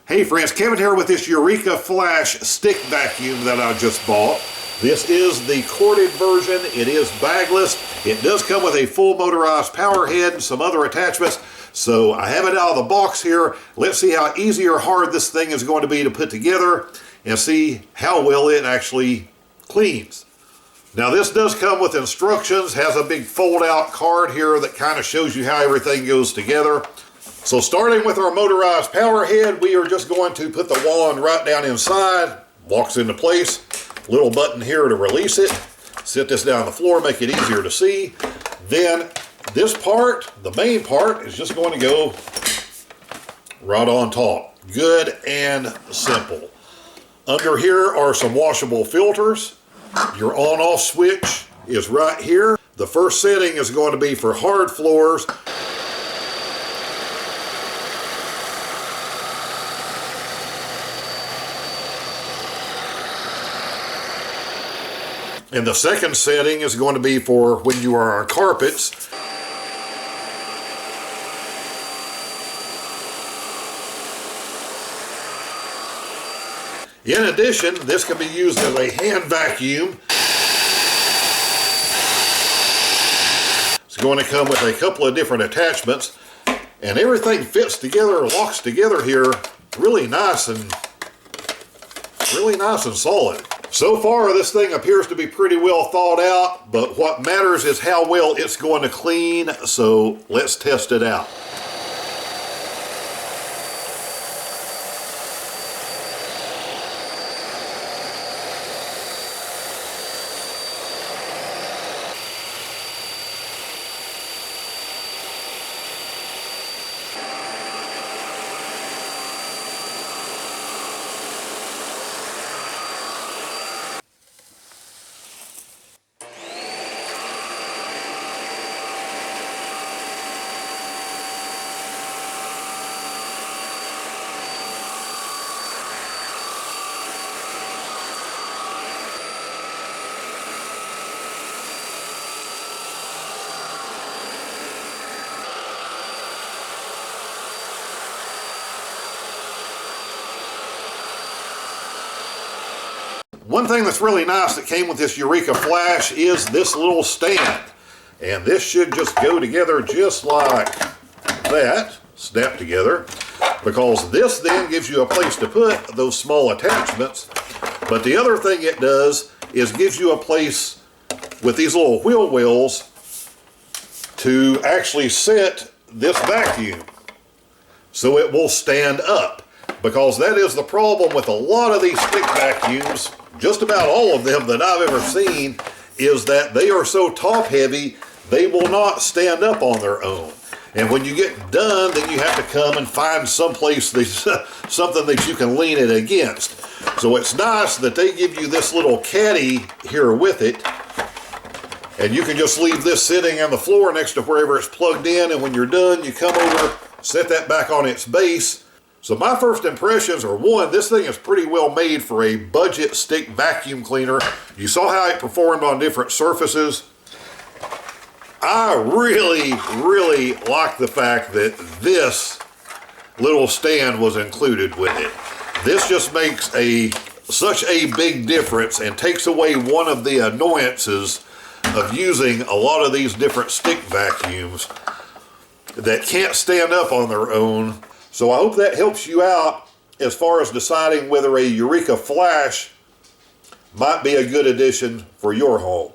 Hey friends, Kevin here with this Eureka Flash stick vacuum that I just bought. This is the corded version. It is bagless. It does come with a full motorized power head and some other attachments. So I have it out of the box here. Let's see how easy or hard this thing is going to be to put together and see how well it actually cleans. Now this does come with instructions, has a big fold out card here that kind of shows you how everything goes together. So starting with our motorized power head, we are just going to put the wand right down inside, locks into place, little button here to release it, sit this down on the floor, make it easier to see. Then this part, the main part, is just going to go right on top. Good and simple. Under here are some washable filters. Your on-off switch is right here. The first setting is going to be for hard floors. And the second setting is going to be for when you are on carpets. In addition, this can be used as a hand vacuum. It's going to come with a couple of different attachments, and everything fits together, locks together here really nice and solid. So far, this thing appears to be pretty well thought out, but what matters is how well it's going to clean, so let's test it out. One thing that's really nice that came with this Eureka Flash is this little stand. And this should just go together just like that, snap together, because this then gives you a place to put those small attachments. But the other thing it does is gives you a place with these little wheel wells to actually set this vacuum so it will stand up. Because that is the problem with a lot of these stick vacuums, just about all of them that I've ever seen, is that they are so top heavy, they will not stand up on their own. And when you get done, then you have to come and find someplace, something that you can lean it against. So it's nice that they give you this little caddy here with it, and you can just leave this sitting on the floor next to wherever it's plugged in, and when you're done, you come over, set that back on its base. So my first impressions are, one, this thing is pretty well made for a budget stick vacuum cleaner. You saw how it performed on different surfaces. I really like the fact that this little stand was included with it. This just makes such a big difference and takes away one of the annoyances of using a lot of these different stick vacuums that can't stand up on their own. So I hope that helps you out as far as deciding whether a Eureka Flash might be a good addition for your home.